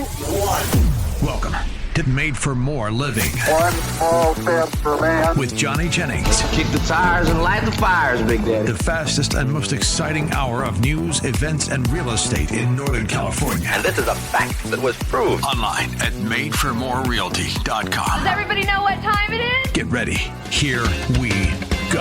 1. Welcome to Made for More Living. One small step for man. With Johnny Jennings. Kick the tires and light the fires, Big Daddy. The fastest and most exciting hour of news, events, and real estate in Northern California. And this is a fact that was proved. Online at madeformorerealty.com. Does everybody know what time it is? Get ready. Here we go.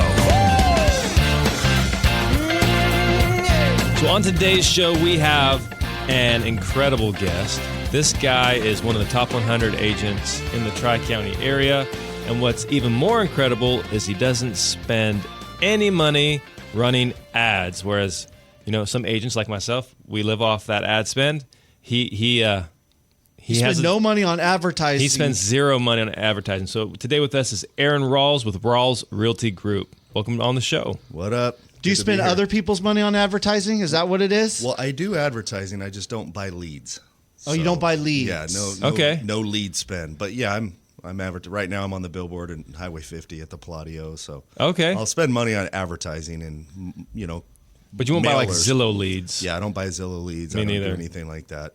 So on today's show, we have an incredible guest. This guy is one of the top 100 agents in the Tri-County area. And what's even more incredible is he doesn't spend any money running ads. Whereas, you know, some agents like myself, we live off that ad spend. He spends no money on advertising. He spends zero money on advertising. So today with us is Aaron Ralls with Ralls Realty Group. Welcome on the show. What up? Do you spend other people's money on advertising? Is that what it is? Well, I do advertising. I just don't buy leads. Oh, you don't buy leads? Yeah, no lead spend. But yeah, I'm right now I'm on the billboard in Highway 50 at the Palladio. So okay, I'll spend money on advertising and But you won't buy like Zillow leads. Yeah, I don't buy Zillow leads. Me I don't neither. do anything like that.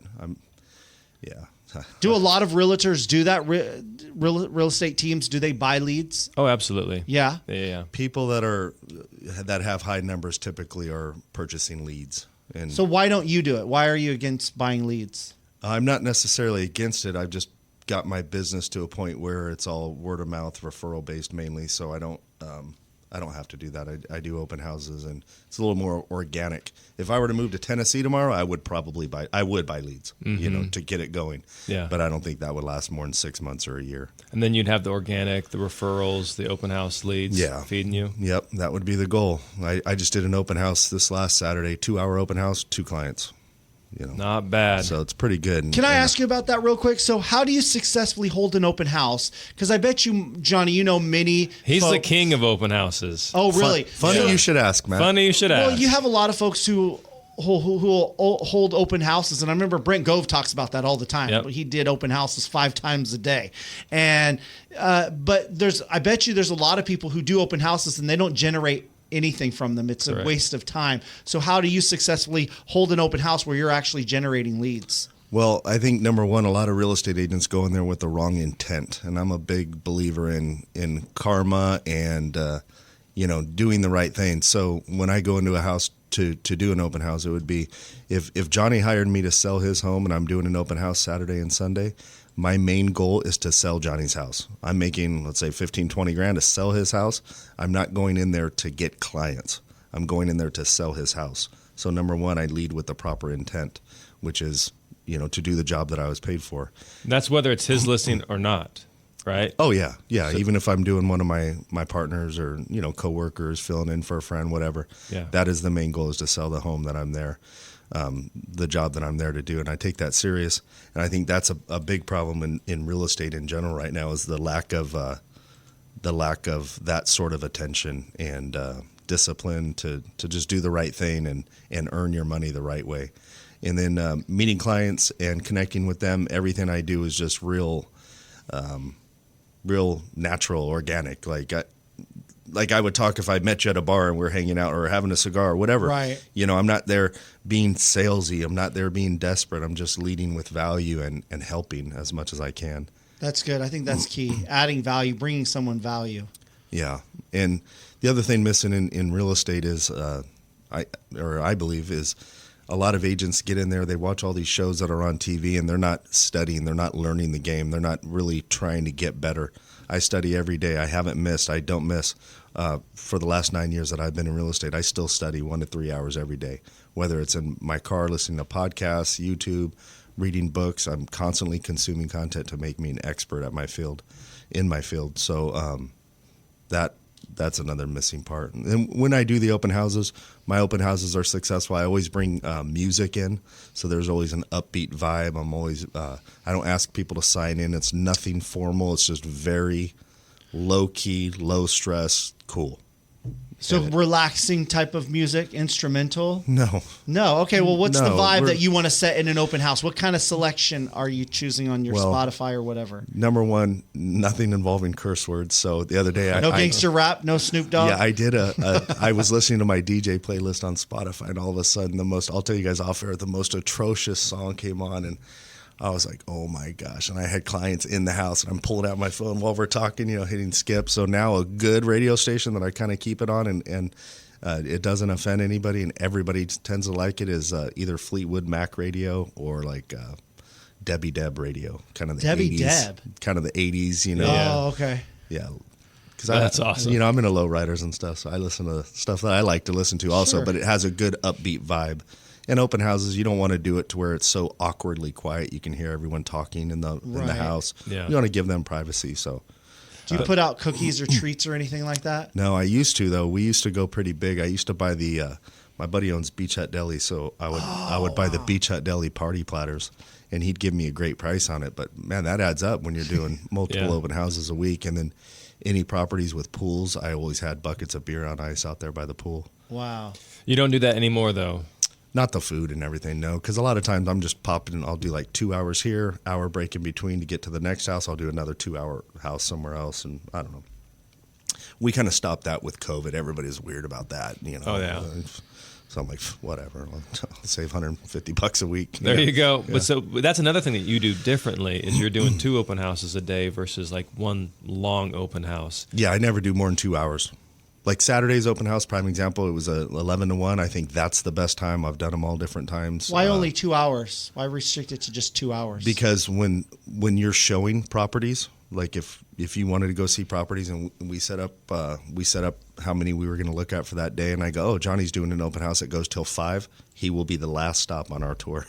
Do a lot of realtors do that? Real estate teams, do they buy leads? Oh, absolutely. Yeah. Yeah. People that have high numbers typically are purchasing leads. And so why don't you do it? Why are you against buying leads? I'm not necessarily against it. I've just got my business to a point where it's all word of mouth, referral based mainly. So I don't have to do that. I do open houses, and it's a little more organic. If I were to move to Tennessee tomorrow, I would buy leads, to get it going. Yeah. But I don't think that would last more than 6 months or a year. And then you'd have the organic, the referrals, the open house leads feeding you. Yep, that would be the goal. I just did an open house this last Saturday, 2-hour open house, 2 clients. Not bad. So it's pretty good. Can I ask you about that real quick? So how do you successfully hold an open house? Because I bet you, Johnny, you know many He's folks. the king of open houses. Oh, really? Funny you should ask, Matt. Funny you should ask. Well, you have a lot of folks who hold open houses, and I remember Brent Gove talks about that all the time. Yep. He did open houses 5 times a day, and but I bet you there's a lot of people who do open houses and they don't generate anything from them. It's a waste of time. So how do you successfully hold an open house where you're actually generating leads? Well, I think number one, a lot of real estate agents go in there with the wrong intent, and I'm a big believer in karma and doing the right thing. So when I go into a house to do an open house, it would be if Johnny hired me to sell his home and I'm doing an open house Saturday and Sunday, my main goal is to sell Johnny's house. I'm making, let's say, 15, 20 grand to sell his house. I'm not going in there to get clients. I'm going in there to sell his house. So number one, I lead with the proper intent, which is, to do the job that I was paid for. That's whether it's his listing or not, right? Oh, yeah. Yeah. So, even if I'm doing one of my partners or, coworkers, filling in for a friend, whatever, that is the main goal, is to sell the home that I'm there. The job that I'm there to do, and I take that serious. And I think that's a big problem in real estate in general right now, is the lack of that sort of attention and discipline to just do the right thing and earn your money the right way. And then meeting clients and connecting with them, everything I do is just real natural, organic. Like I would talk if I met you at a bar and we're hanging out or having a cigar or whatever. Right. I'm not there being salesy. I'm not there being desperate. I'm just leading with value and helping as much as I can. That's good. I think that's key. Adding value, bringing someone value. Yeah. And the other thing missing in real estate is, I believe, is a lot of agents get in there, they watch all these shows that are on TV, and they're not studying, they're not learning the game, they're not really trying to get better. I study every day. I haven't missed. I don't miss. For the last 9 years that I've been in real estate, I still study 1 to 3 hours every day, whether it's in my car, listening to podcasts, YouTube, reading books. I'm constantly consuming content to make me an expert in my field. So that's another missing part. And when I do the open houses, my open houses are successful. I always bring music in, so there's always an upbeat vibe. I'm always I don't ask people to sign in. It's nothing formal. It's just very low key, low stress, cool. So relaxing type of music, instrumental? No. Okay, well, what's the vibe that you want to set in an open house? What kind of selection are you choosing on your Spotify or whatever? Number one, nothing involving curse words. So the other day, no gangster rap, no Snoop Dogg? Yeah, I did I was listening to my DJ playlist on Spotify, and all of a sudden I'll tell you guys off air, the most atrocious song came on, and I was like, oh my gosh. And I had clients in the house and I'm pulling out my phone while we're talking, hitting skip. So now a good radio station that I kind of keep it on and it doesn't offend anybody and everybody tends to like it is either Fleetwood Mac radio or like Debbie Deb radio, kind of the Debbie 80s. Deb. Kind of the 80s, Oh, okay. Yeah. That's awesome. I'm into lowriders and stuff, so I listen to stuff that I like to listen to also, Sure. but it has a good upbeat vibe. In open houses, you don't want to do it to where it's so awkwardly quiet. You can hear everyone talking in the house. Yeah. You want to give them privacy. So, Do you put out cookies or treats or anything like that? no, I used to though. We used to go pretty big. I used to buy the. My buddy owns Beach Hut Deli, so I would buy the Beach Hut Deli party platters, and he'd give me a great price on it. But man, that adds up when you're doing multiple open houses a week, and then any properties with pools, I always had buckets of beer on ice out there by the pool. Wow. You don't do that anymore, though. Not the food and everything, no. Because a lot of times I'm just popping and I'll do like 2 hours here, hour break in between to get to the next house. I'll do another 2-hour house somewhere else. And I don't know. We kind of stopped that with COVID. Everybody's weird about that, Oh, yeah. So I'm like, whatever. I'll save $150 a week. There you go. Yeah. But so that's another thing that you do differently is you're doing 2 open houses a day versus like one long open house. Yeah, I never do more than 2 hours. Like Saturday's open house, prime example, it was 11 to 1. I think that's the best time. I've done them all different times. Why only 2 hours? Why restrict it to just 2 hours? Because when you're showing properties, like if you wanted to go see properties and we set up how many we were going to look at for that day, and I go, oh, Johnny's doing an open house that goes till 5. He will be the last stop on our tour.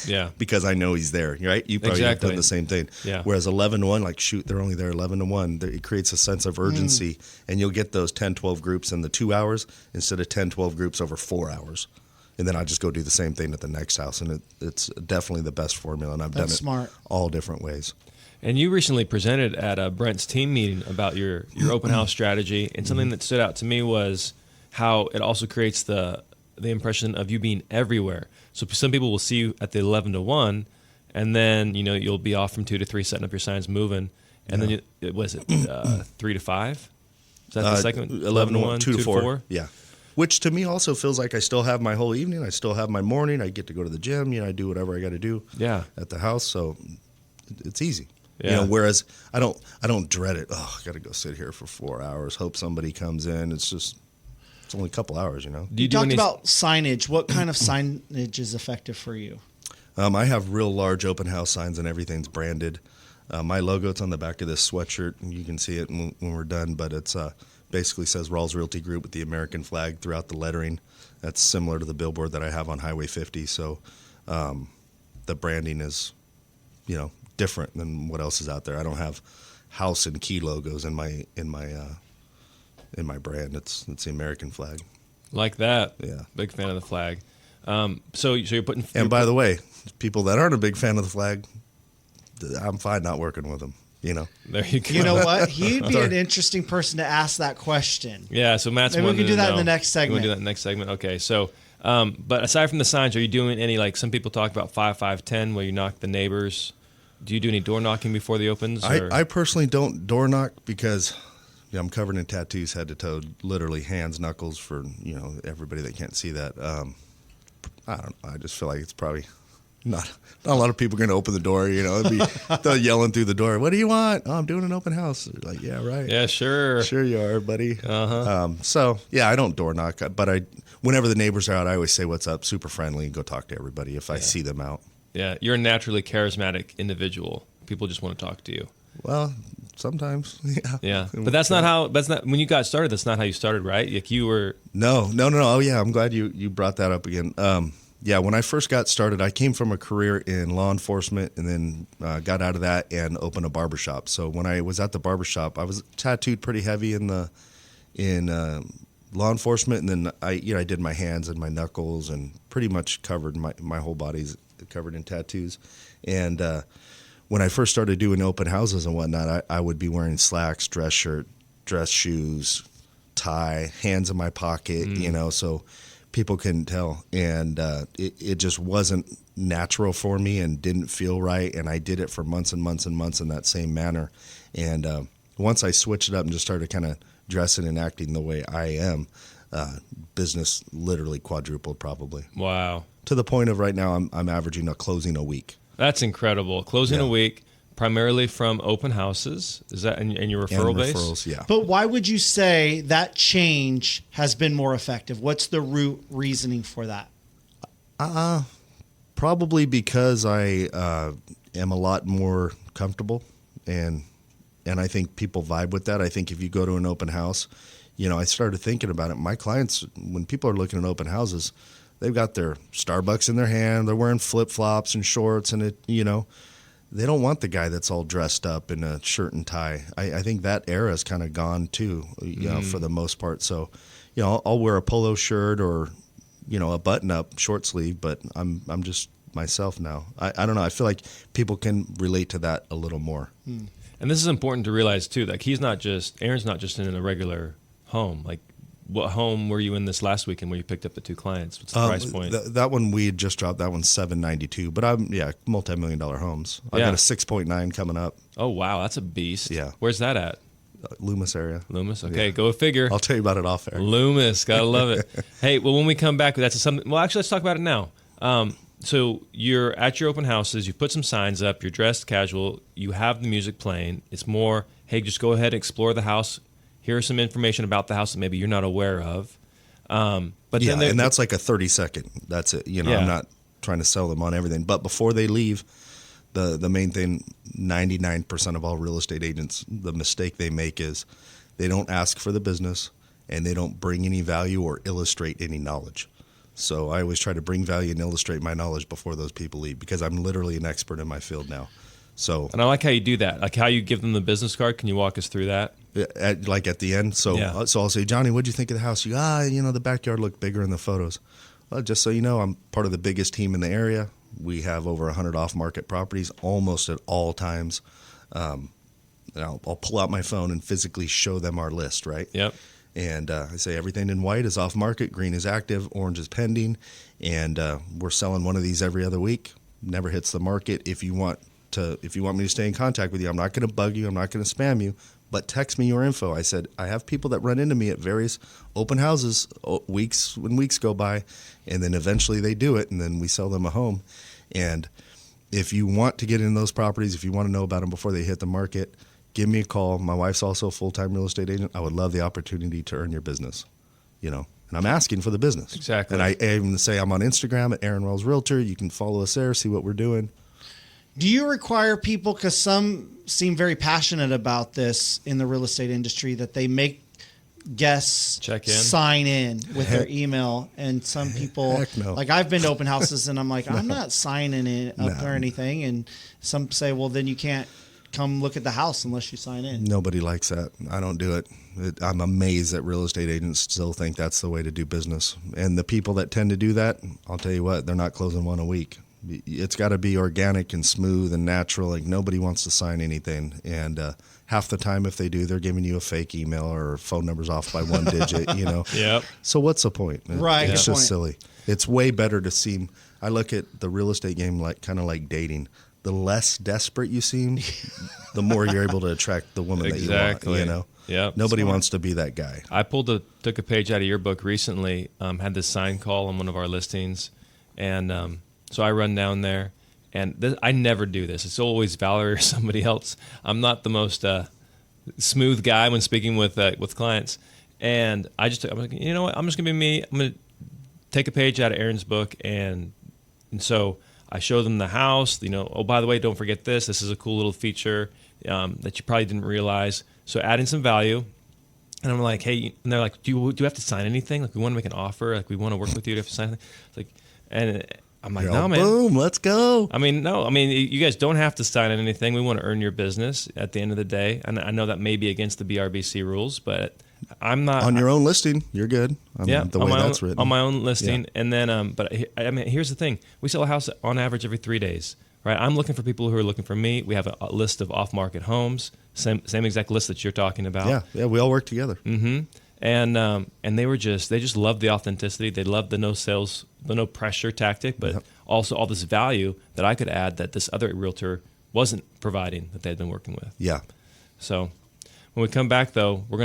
Yeah. Because I know he's there, right? You probably have done the same thing. Yeah. Whereas 11 to 1, like, shoot, they're only there 11 to 1. It creates a sense of urgency, and you'll get those 10, 12 groups in the 2 hours instead of 10, 12 groups over 4 hours. And then I just go do the same thing at the next house, and it's definitely the best formula, and I've done it smart. all different ways. And you recently presented at Brent's team meeting about your open house strategy, and something that stood out to me was how it also creates the impression of you being everywhere. So some people will see you at the 11 to 1, and then you'll be off from 2 to 3, setting up your signs, moving, and then was it 3 to 5? Is that the second? 11 to 1, 2 to 4. Yeah. Which to me also feels like I still have my whole evening. I still have my morning. I get to go to the gym. I do whatever I got to do. At the house. So it's easy. Yeah. Whereas I don't dread it. Oh, I got to go sit here for 4 hours. Hope somebody comes in. It's only a couple hours. Do you do talked any... about signage. What kind of signage is effective for you? I have real large open house signs and everything's branded. My logo, it's on the back of this sweatshirt, and you can see it when we're done. But it's basically says Ralls Realty Group with the American flag throughout the lettering. That's similar to the billboard that I have on Highway 50. So the branding is, different than what else is out there. I don't have house and key logos in my brand. It's the American flag. Like that. Yeah. Big fan of the flag. So you're putting. And by the way, people that aren't a big fan of the flag, I'm fine not working with them. There you go. You know what? He'd be an interesting person to ask that question. Yeah. So Matt's Maybe we can do that in the next You segment. want to do that in the next segment? Okay. So, but aside from the signs, are you doing any, like some people talk about 5-5-10 where you knock the neighbors? Do you do any door knocking before the opens? I personally don't door knock because I'm covered in tattoos head to toe, literally hands, knuckles for, everybody that can't see that. I don't know. I just feel like it's probably not a lot of people are going to open the door, it'd be they're yelling through the door. What do you want? Oh, I'm doing an open house. Like, yeah, right. Yeah, sure. Sure you are, buddy. Uh-huh. So yeah, I don't door knock, but whenever the neighbors are out, I always say, what's up? Super friendly and go talk to everybody if I see them out. Yeah, you're a naturally charismatic individual. People just want to talk to you. Well, sometimes, yeah. Yeah, but that's not when you got started. That's not how you started, right? Like you were. No. Oh yeah, I'm glad you brought that up again. Yeah, when I first got started, I came from a career in law enforcement, and then got out of that and opened a barbershop. So when I was at the barbershop, I was tattooed pretty heavy in law enforcement, and then I did my hands and my knuckles and pretty much covered my whole body's covered in tattoos. And when I first started doing open houses and whatnot, I would be wearing slacks, dress shirt, dress shoes, tie, hands in my pocket, so people couldn't tell. And it just wasn't natural for me and didn't feel right. And I did it for months and months and months in that same manner. And once I switched it up and just started kind of dressing and acting the way I am, business literally quadrupled probably. Wow. To the point of right now, I'm averaging a closing a week. That's incredible. Closing Yeah. a week, primarily from open houses. Is that and your referral base? Referrals, yeah. But why would you say that change has been more effective? What's the root reasoning for that? Probably because I am a lot more comfortable, and I think people vibe with that. I think if you go to an open house, I started thinking about it. My clients, when people are looking at open houses, they've got their Starbucks in their hand. They're wearing flip-flops and shorts, and they don't want the guy that's all dressed up in a shirt and tie. I think that era is kind of gone too, for the most part. So, I'll wear a polo shirt or, a button-up short sleeve, but I'm just myself now. I don't know. I feel like people can relate to that a little more. And this is important to realize too. Like Aaron's not just in a regular home. Like, what home were you in this last weekend where you picked up the 2 clients? What's the price point? That one we had just dropped. That one's $792. But multi-million-dollar homes. I've got a 6.9 coming up. Oh wow, that's a beast. Yeah. Where's that at? Loomis area. Loomis. Okay, Yeah. Go figure. I'll tell you about it off air. Loomis, gotta love it. Hey, well, when we come back, that's something. Well, actually, let's talk about it now. So you're at your open houses. You put some signs up. You're dressed casual. You have the music playing. It's more, hey, just go ahead and explore the house. Here's some information about the house that maybe you're not aware of. But yeah, then and that's like a 30-second. That's it. Yeah. I'm not trying to sell them on everything. But before they leave, the main thing, 99% of all real estate agents, the mistake they make is they don't ask for the business and they don't bring any value or illustrate any knowledge. So I always try to bring value and illustrate my knowledge before those people leave, because I'm literally an expert in my field now. So, and I like how you do that, like how you give them the business card. Can you walk us through that? at the end. So, Yeah. so I'll say, Johnny, what'd you think of the house? The backyard looked bigger in the photos. Well, just so you know, I'm part of the biggest team in the area. We have over 100 off-market properties almost at all times. I'll pull out my phone and physically show them our list, right? Yep. And I say everything in white is off market, green is active, orange is pending, and we're selling one of these every other week. Never hits the market. If you want me to stay in contact with you, I'm not going to bug you, I'm not going to spam you, but text me your info. I said I have people that run into me at various open houses weeks go by, and then eventually they do it, and then we sell them a home. And if you want to get in those properties, if you want to know about them before they hit the market, give me a call. My wife's also a full-time real estate agent. I would love the opportunity to earn your business, and I'm asking for the business. Exactly. And I even say I'm on Instagram at Aaron Ralls Realtor. You can follow us there, see what we're doing. Do you require people, because some seem very passionate about this in the real estate industry, that they make guests Check in. sign in with their email, and some people, Heck no. like I've been to open houses and I'm like, I'm not signing it up No. or anything, and some say, well, then you can't come look at the house unless you sign in. Nobody likes that. I don't do it. I'm amazed that real estate agents still think that's the way to do business. And the people that tend to do that, I'll tell you what, they're not closing one a week. It's got to be organic and smooth and natural. Like, nobody wants to sign anything. And half the time, if they do, they're giving you a fake email or phone numbers off by one digit, Yep. So what's the point? Right, It's good just point. silly. It's way better to seem, I look at the real estate game like kind of like dating. The less desperate you seem, the more you're able to attract the woman Exactly. that you want, Yep. Nobody wants to be that guy. I took a page out of your book recently, had this sign call on one of our listings, and so I run down there, and I never do this. It's always Valerie or somebody else. I'm not the most smooth guy when speaking with clients, and I'm like, you know what? I'm just gonna be me. I'm gonna take a page out of Aaron's book, and so I show them the house. Oh, by the way, don't forget this. This is a cool little feature that you probably didn't realize. So adding some value. And I'm like, hey, and they're like, do you have to sign anything? Like, we want to make an offer. Like, we want to work with you. Do you have to sign anything? It's like, and I'm like, no, man. Boom, let's go. I mean, no. I mean, you guys don't have to sign anything. We want to earn your business at the end of the day. And I know that may be against the BRBC rules, but I'm not. On your own listing, you're good. Yeah, the way that's written. on my own listing. Yeah. And then, but I mean, here's the thing: we sell a house on average every 3 days, right? I'm looking for people who are looking for me. We have a list of off-market homes, same exact list that you're talking about. Yeah, we all work together. Mm-hmm. And they just loved the authenticity. They loved the no sales, the no pressure tactic, but also all this value that I could add that this other realtor wasn't providing that they had been working with. Yeah. So when we come back, though, we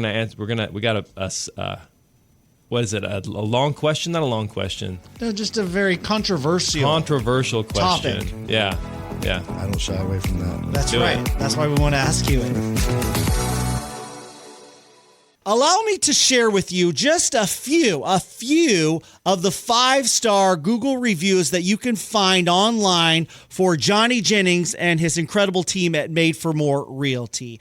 got what is it? A long question? Not a long question. No, just a very controversial Controversial question. topic. Yeah. Yeah. I don't shy away from that. That's Do right. it. That's why we want to ask you it. Allow me to share with you just a few of the 5-star Google reviews that you can find online for Johnny Jennings and his incredible team at Made for More Realty.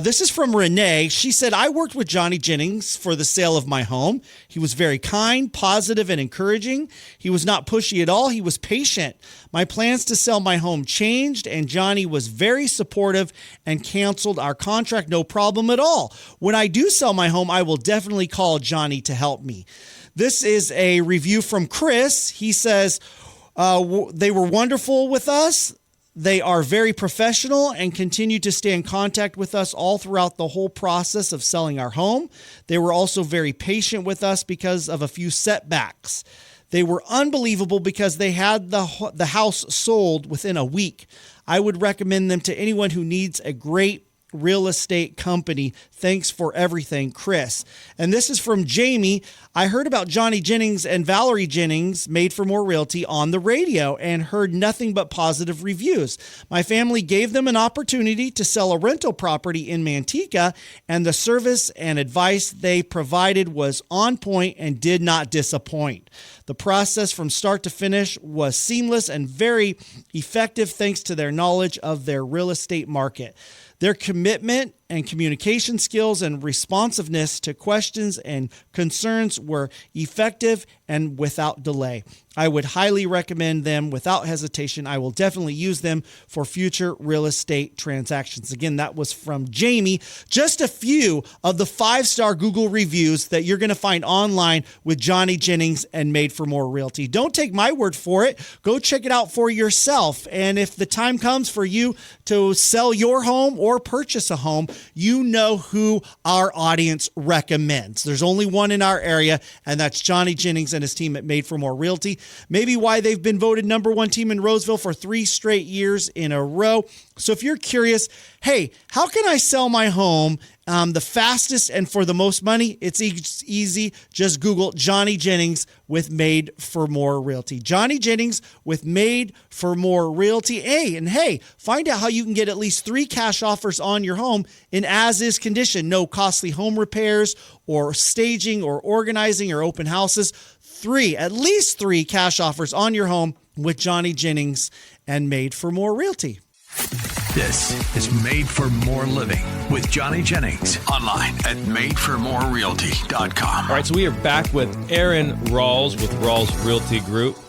This is from Renee. She said, I worked with Johnny Jennings for the sale of my home. He was very kind, positive, and encouraging. He was not pushy at all. He was patient. My plans to sell my home changed, and Johnny was very supportive and canceled our contract, no problem at all. When I do sell my home, I will definitely call Johnny to help me. This is a review from Chris. He says, they were wonderful with us. They are very professional and continue to stay in contact with us all throughout the whole process of selling our home. They were also very patient with us because of a few setbacks. They were unbelievable because they had the house sold within a week. I would recommend them to anyone who needs a great real estate company. Thanks for everything, Chris. And this is from Jamie. I heard about Johnny Jennings and Valerie Jennings, Made for More Realty, on the radio and heard nothing but positive reviews. My family gave them an opportunity to sell a rental property in Manteca, and the service and advice they provided was on point and did not disappoint. The process from start to finish was seamless and very effective thanks to their knowledge of their real estate market. Their commitment and communication skills and responsiveness to questions and concerns were effective and without delay. I would highly recommend them without hesitation. I will definitely use them for future real estate transactions. Again, that was from Jamie. Just a few of the 5-star Google reviews that you're going to find online with Johnny Jennings and Made for More Realty. Don't take my word for it. Go check it out for yourself. And if the time comes for you to sell your home or purchase a home, you know who our audience recommends. There's only one in our area, and that's Johnny Jennings and his team at Made for More Realty. Maybe why they've been voted #1 team in Roseville for 3 straight years in a row. So if you're curious, hey, how can I sell my home the fastest and for the most money? It's easy. Just Google Johnny Jennings with Made for More Realty. Johnny Jennings with Made for More Realty. Hey, find out how you can get at least 3 cash offers on your home in as-is condition. No costly home repairs or staging or organizing or open houses. At least 3 cash offers on your home with Johnny Jennings and Made for More Realty. This is Made for More Living with Johnny Jennings. Online at madeformorerealty.com. All right, so we are back with Aaron Ralls with Ralls Realty Group.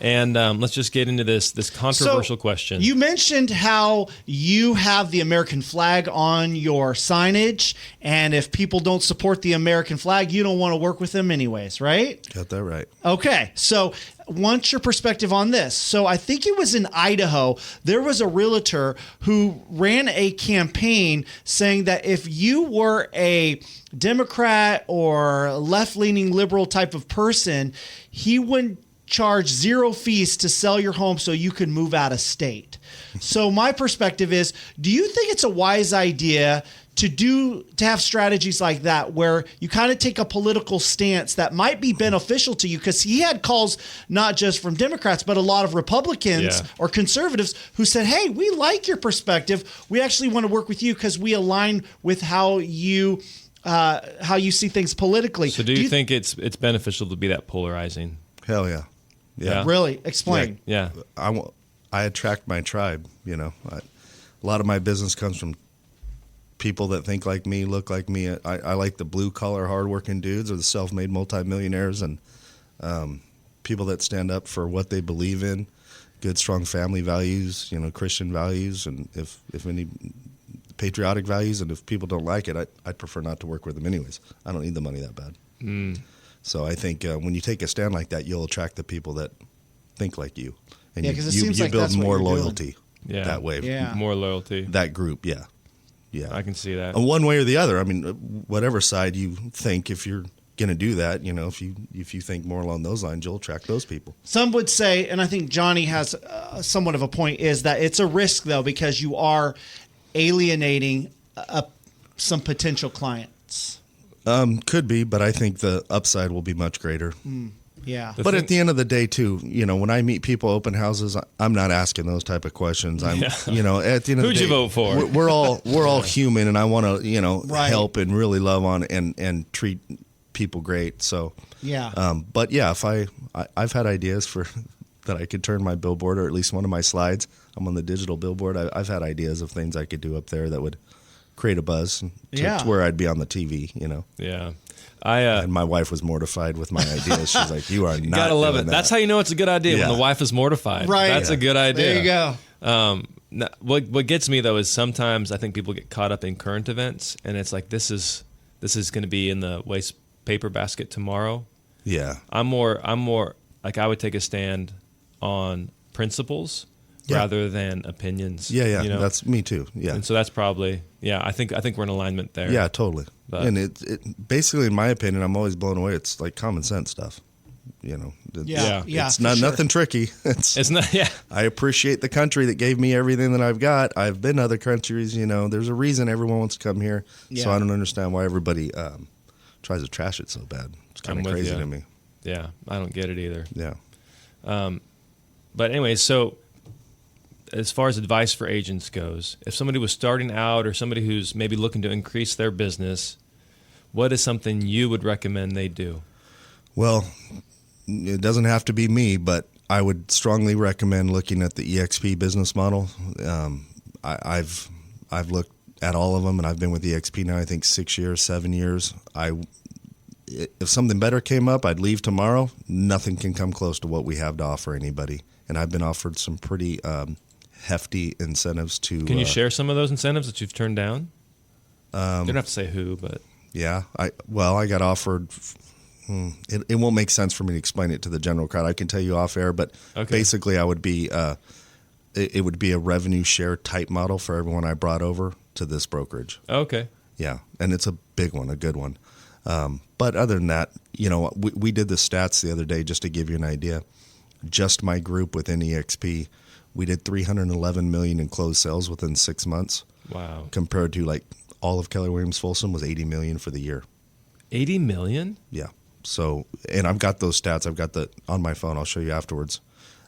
And let's just get into this controversial question. You mentioned how you have the American flag on your signage, and if people don't support the American flag, you don't want to work with them anyways, right? Got that right. Okay, so what's your perspective on this? So I think it was in Idaho, there was a realtor who ran a campaign saying that if you were a Democrat or left-leaning liberal type of person, he wouldn't charge 0 fees to sell your home so you could move out of state. So my perspective is, do you think it's a wise idea to have strategies like that where you kind of take a political stance that might be beneficial to you? Because he had calls not just from Democrats, but a lot of Republicans or conservatives who said, hey, we like your perspective. We actually want to work with you because we align with how you see things politically. So do you think it's beneficial to be that polarizing? Hell yeah. Yeah. Really? Explain. Yeah. I attract my tribe, you know. A lot of my business comes from people that think like me, look like me. I like the blue-collar, hardworking dudes or the self-made multimillionaires and people that stand up for what they believe in, good, strong family values, you know, Christian values, and if any patriotic values, and if people don't like it, I'd prefer not to work with them anyways. I don't need the money that bad. So I think when you take a stand like that, you'll attract the people that think like you. And it seems like build that's what more you're doing. loyalty that way. Yeah. More loyalty. That group, yeah. I can see that. And one way or the other. I mean, whatever side you think, if you're going to do that, you know, if you think more along those lines, you'll attract those people. Some would say, and I think Johnny has somewhat of a point, is that it's a risk, though, because you are alienating some potential clients. Could be, but I think the upside will be much greater. Yeah. But at the end of the day, too, when I meet people open houses, I'm not asking those type of questions. I'm, at the end of the day, who'd you vote for? We're all human, and I want to, Right. help and really love on and treat people great. So, Yeah. but yeah, if I've had ideas for that I could turn my billboard, or at least one of my slides. I'm on the digital billboard. I've had ideas of things I could do up there that would create a buzz to where I'd be on the TV. Yeah. And my wife was mortified with my ideas. She's like, "You are not." Gotta love it. that. That's how you know it's a good idea when the wife is mortified. Right. That's a good idea. There you go. What gets me though is sometimes I think people get caught up in current events, and it's like this is going to be in the waste paper basket tomorrow. Yeah. I'm more like I would take a stand on principles rather than opinions. Yeah. That's me too. Yeah. And so that's probably I think we're in alignment there. Yeah, totally. But, and it basically, in my opinion, I'm always blown away. It's like common sense stuff. It's not nothing tricky. It's not. Yeah. I appreciate the country that gave me everything that I've got. I've been to other countries. There's a reason everyone wants to come here. Yeah. So I don't understand why everybody tries to trash it so bad. It's kind of crazy to me. Yeah, I don't get it either. Yeah. But anyway, so as far as advice for agents goes, if somebody was starting out or somebody who's maybe looking to increase their business, what is something you would recommend they do? Well, it doesn't have to be me, but I would strongly recommend looking at the EXP business model. I've looked at all of them, and I've been with EXP now, I think 6 years, 7 years. If something better came up, I'd leave tomorrow. Nothing can come close to what we have to offer anybody. And I've been offered some pretty hefty incentives to. Can you share some of those incentives that you've turned down? You don't have to say who, but. Yeah. I got offered. It won't make sense for me to explain it to the general crowd. I can tell you off air, but basically I would be. It would be a revenue share type model for everyone I brought over to this brokerage. Okay. Yeah. And it's a big one, a good one. But other than that, we did the stats the other day just to give you an idea. Just my group within EXP, we did $311 million in closed sales within 6 months. Wow. Compared to like all of Keller Williams Folsom was $80 million for the year. $80 million? Yeah. So, and I've got those stats. I've got that on my phone. I'll show you afterwards.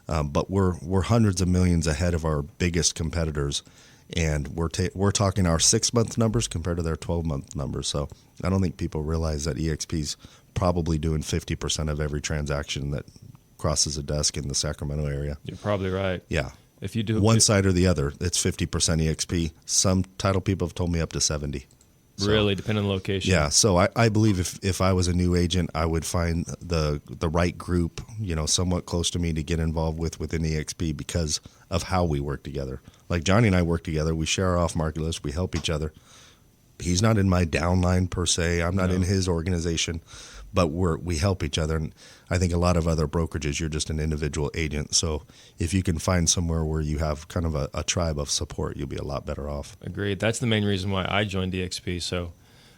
But we're hundreds of millions ahead of our biggest competitors. And we're talking our 6 month numbers compared to their 12-month numbers. So I don't think people realize that EXP's probably doing 50% of every transaction that crosses a desk in the Sacramento area. You're probably right. Yeah. If you do one side or the other, it's 50% EXP. Some title people have told me up to 70. Really, depending on the location. Yeah, so I believe if I was a new agent, I would find the right group, somewhat close to me to get involved within EXP because of how we work together. Like Johnny and I work together. We share our off-market list. We help each other. He's not in my downline per se. I'm not in his organization, but we help each other. And I think a lot of other brokerages, you're just an individual agent. So if you can find somewhere where you have kind of a tribe of support, you'll be a lot better off. Agreed. That's the main reason why I joined EXP. So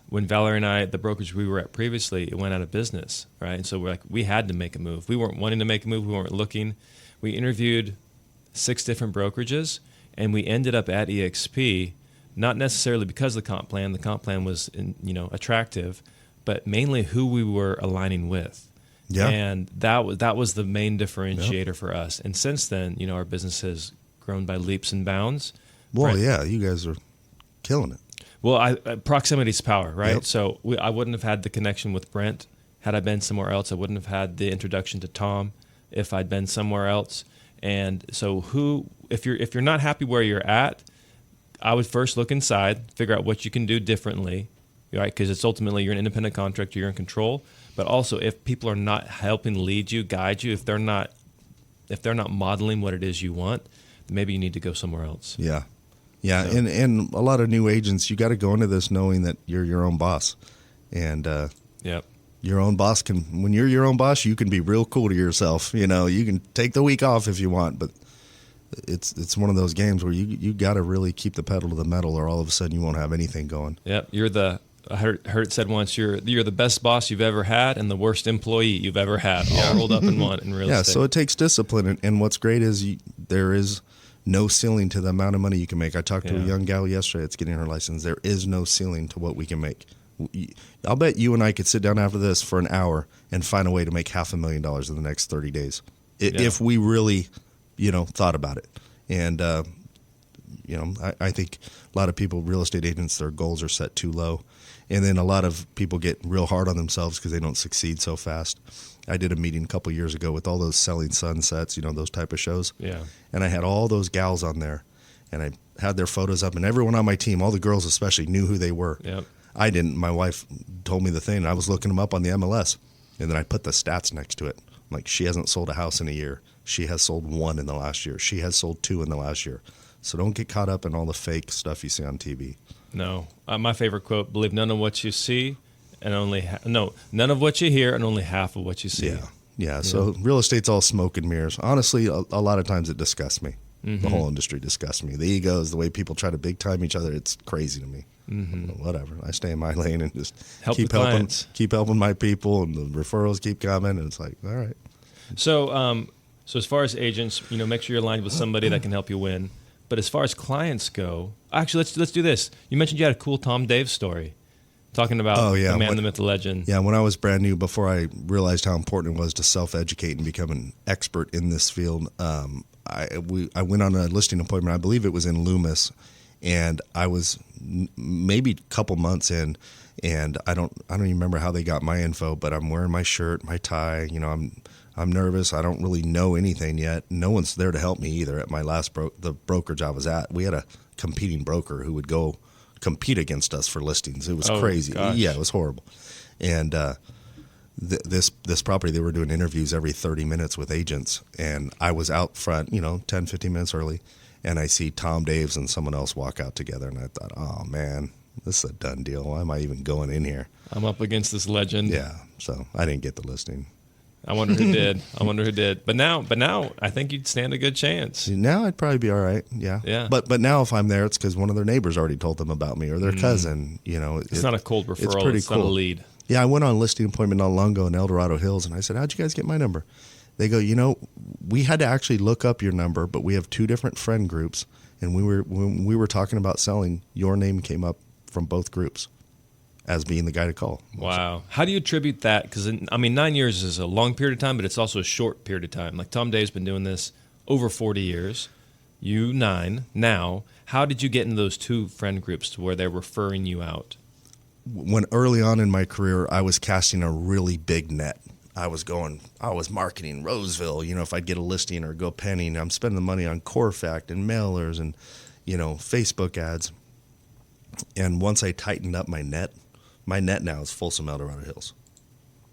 when Valerie and I, the brokerage we were at previously, it went out of business, right? And so we had to make a move. We weren't wanting to make a move. We weren't looking. We interviewed 6 different brokerages, and we ended up at EXP, not necessarily because of the comp plan. The comp plan was, attractive, but mainly who we were aligning with. Yeah. And that was the main differentiator for us. And since then, our business has grown by leaps and bounds. Well, yeah, you guys are killing it. Well, proximity is power, right? Yep. So I wouldn't have had the connection with Brent had I been somewhere else. I wouldn't have had the introduction to Tom if I'd been somewhere else. And so if you're not happy where you're at, I would first look inside, figure out what you can do differently, right? Because it's ultimately you're an independent contractor, you're in control. But also, if people are not helping lead you, guide you, if they're not modeling what it is you want, maybe you need to go somewhere else. Yeah. Yeah, so. And a lot of new agents, you got to go into this knowing that you're your own boss. And yep. Your own boss when you're your own boss, you can be real cool to yourself. You can take the week off if you want, but it's one of those games where you got to really keep the pedal to the metal, or all of a sudden you won't have anything going. Yep, I heard it said once, you're the best boss you've ever had and the worst employee you've ever had, all rolled up in one in real estate. Yeah, so it takes discipline, and what's great is there is no ceiling to the amount of money you can make. I talked to a young gal yesterday that's getting her license. There is no ceiling to what we can make. I'll bet you and I could sit down after this for an hour and find a way to make $500,000 in the next 30 days if we really, thought about it. And, I think a lot of people, real estate agents, their goals are set too low. And then a lot of people get real hard on themselves because they don't succeed so fast. I did a meeting a couple years ago with all those Selling Sunsets, those type of shows. Yeah. And I had all those gals on there, and I had their photos up, and everyone on my team, all the girls especially, knew who they were. Yep. I didn't. My wife told me the thing, and I was looking them up on the MLS, and then I put the stats next to it. Like, she hasn't sold a house in a year. She has sold 1 in the last year. She has sold 2 in the last year. So don't get caught up in all the fake stuff you see on TV. No. My favorite quote, believe none of what you see and none of what you hear and only half of what you see. Yeah. So real estate's all smoke and mirrors. Honestly, a lot of times it disgusts me. Mm-hmm. The whole industry disgusts me. The egos, the way people try to big time each other, it's crazy to me. Mm-hmm. Whatever. I stay in my lane and just keep helping my people, and the referrals keep coming, and it's like, all right. So as far as agents, make sure you're aligned with somebody that can help you win. But as far as clients go, actually, let's do this. You mentioned you had a cool Tom Dave story, talking about the man, the myth, the legend. Yeah, when I was brand new, before I realized how important it was to self-educate and become an expert in this field, I went on a listing appointment. I believe it was in Loomis, and I was maybe a couple months in, and I don't even remember how they got my info, but I'm wearing my shirt, my tie. I'm nervous. I don't really know anything yet. No one's there to help me either. At my last the brokerage I was at, we had a competing broker who would go compete against us for listings. It was crazy. Gosh. Yeah, it was horrible. And this property, they were doing interviews every 30 minutes with agents, and I was out front, 10, 15 minutes early, and I see Tom Daves and someone else walk out together, and I thought, oh man, this is a done deal. Why am I even going in here? I'm up against this legend. Yeah, so I didn't get the listing. I wonder who did. But now, I think you'd stand a good chance. Now I'd probably be all right. Yeah. Yeah. But now if I'm there, it's because one of their neighbors already told them about me, or their cousin. It's not a cold referral. It's pretty cool. Not a lead. Yeah, I went on a listing appointment not long ago in El Dorado Hills, and I said, "How'd you guys get my number?" They go, we had to actually look up your number, but we have 2 different friend groups, and when we were talking about selling, your name came up from both groups as being the guy to call. Wow. How do you attribute that? Because, 9 years is a long period of time, but it's also a short period of time. Like, Tom Dave's been doing this over 40 years. You 9 now. How did you get into those 2 friend groups to where they're referring you out? When early on in my career, I was casting a really big net. I was marketing Roseville, if I'd get a listing or go penning. I'm spending the money on Corfact and mailers and, Facebook ads. And once I tightened up my net now is Folsom El Dorado Hills.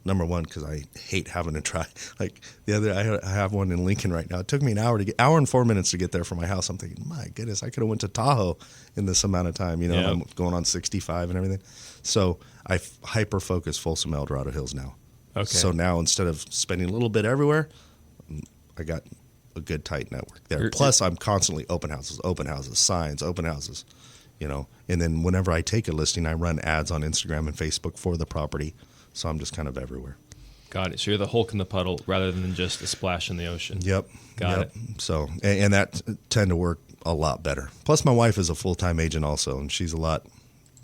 Number one, because I hate having to try. Like I have one in Lincoln right now. It took me an hour and 4 minutes to get there from my house. I'm thinking, my goodness, I could have went to Tahoe in this amount of time. I'm going on 65 and everything. So I hyper focus Folsom El Dorado Hills now. Okay. So now instead of spending a little bit everywhere, I got a good tight network there. Plus, I'm constantly open houses, signs, open houses. And then whenever I take a listing, I run ads on Instagram and Facebook for the property. So I'm just kind of everywhere. Got it. So you're the Hulk in the puddle rather than just a splash in the ocean. Yep. Got it. So, and that tend to work a lot better. Plus, my wife is a full-time agent also, and she's a lot